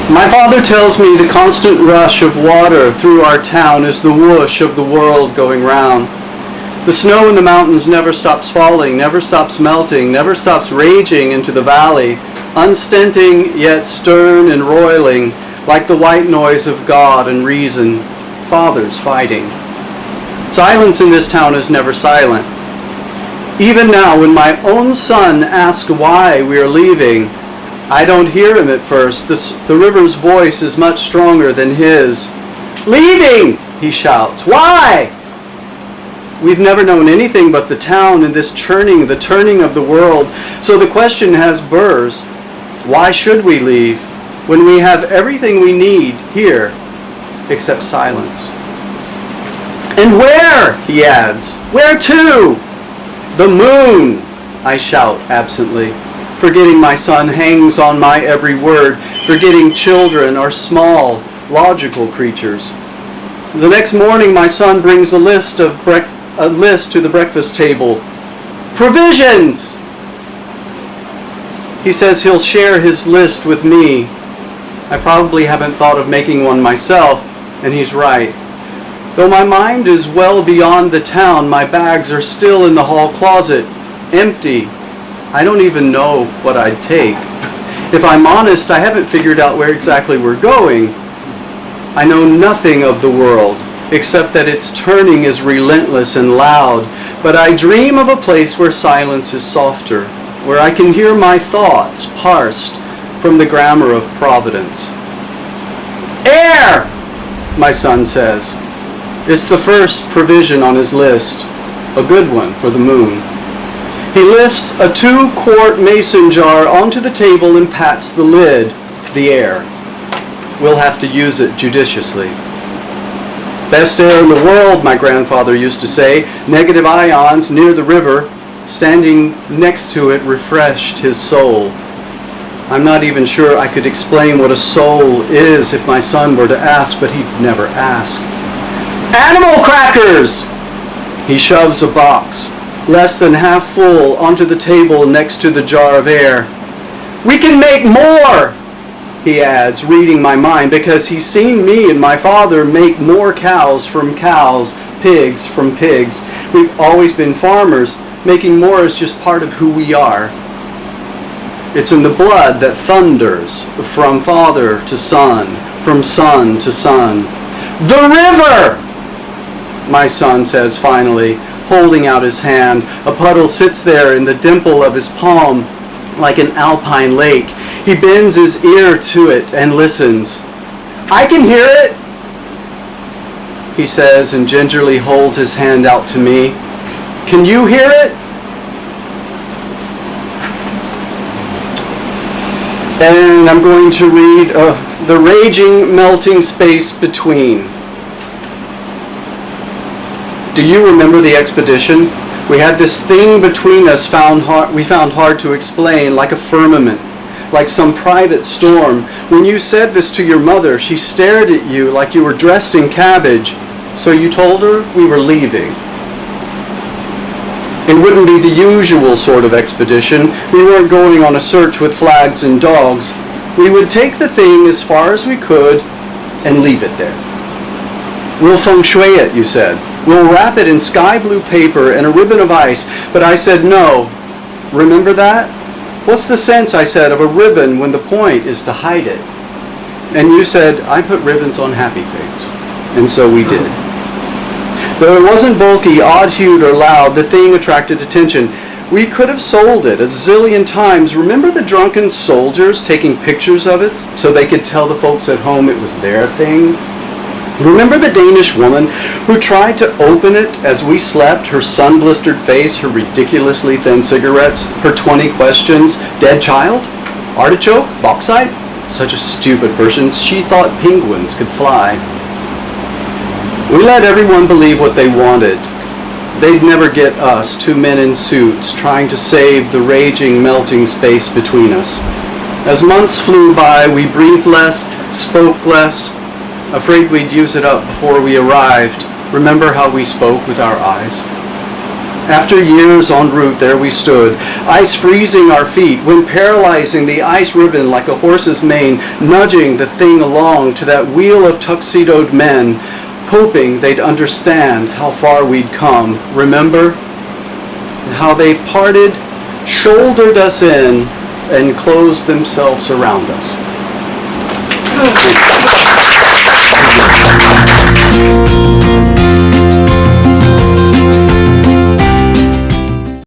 My father tells me the constant rush of water through our town is the whoosh of the world going round. The snow in the mountains never stops falling, never stops melting, never stops raging into the valley, unstinting yet stern and roiling, like the white noise of God and reason, fathers fighting. Silence in this town is never silent. Even now, when my own son asks why we are leaving, I don't hear him at first. The river's voice is much stronger than his. "Leaving!" he shouts. "Why?" We've never known anything but the town and this churning, the turning of the world. So the question has burrs. Why should we leave when we have everything we need here except silence? "And where?" he adds. "Where to?" "The moon," I shout absently, forgetting my son hangs on my every word, forgetting children are small, logical creatures. The next morning my son brings a list to the breakfast table. "Provisions!" He says he'll share his list with me. I probably haven't thought of making one myself, and he's right. Though my mind is well beyond the town, my bags are still in the hall closet, empty. I don't even know what I'd take. If I'm honest, I haven't figured out where exactly we're going. I know nothing of the world, except that its turning is relentless and loud, but I dream of a place where silence is softer, where I can hear my thoughts parsed from the grammar of Providence. "Air!" my son says. It's the first provision on his list, a good one for the moon. He lifts a 2-quart mason jar onto the table and pats the lid, the air. We'll have to use it judiciously. "Best air in the world," my grandfather used to say. Negative ions near the river. Standing next to it refreshed his soul. I'm not even sure I could explain what a soul is if my son were to ask, but he'd never ask. "Animal crackers!" He shoves a box, less than half full, onto the table next to the jar of air. "We can make more!" he adds, reading my mind, because he's seen me and my father make more cows from cows, pigs from pigs. We've always been farmers. Making more is just part of who we are. It's in the blood that thunders from father to son, from son to son. "The river!" my son says finally, holding out his hand. A puddle sits there in the dimple of his palm like an alpine lake. He bends his ear to it and listens. "I can hear it," he says, and gingerly holds his hand out to me. "Can you hear it?" And I'm going to read The Raging Melting Space Between. Do you remember the expedition? We had this thing between us we found hard to explain, like a firmament, like some private storm. When you said this to your mother, she stared at you like you were dressed in cabbage. So you told her we were leaving. It wouldn't be the usual sort of expedition. We weren't going on a search with flags and dogs. We would take the thing as far as we could and leave it there. "We'll feng shui it," you said. "We'll wrap it in sky blue paper and a ribbon of ice." But I said no. Remember that? "What's the sense," I said, "of a ribbon when the point is to hide it?" And you said, "I put ribbons on happy things." And so we did. Though it wasn't bulky, odd-hued, or loud, the thing attracted attention. We could have sold it a zillion times. Remember the drunken soldiers taking pictures of it so they could tell the folks at home it was their thing? Remember the Danish woman who tried to open it as we slept, her sun-blistered face, her ridiculously thin cigarettes, her 20 questions? Dead child? Artichoke? Bauxite? Such a stupid person. She thought penguins could fly. We let everyone believe what they wanted. They'd never get us, 2 men in suits, trying to save the raging, melting space between us. As months flew by, we breathed less, spoke less, afraid we'd use it up before we arrived. Remember how we spoke with our eyes? After years en route, there we stood, ice freezing our feet, wind paralyzing the ice ribbon like a horse's mane, nudging the thing along to that wheel of tuxedoed men, hoping they'd understand how far we'd come. Remember? And how they parted, shouldered us in, and closed themselves around us. Thank you.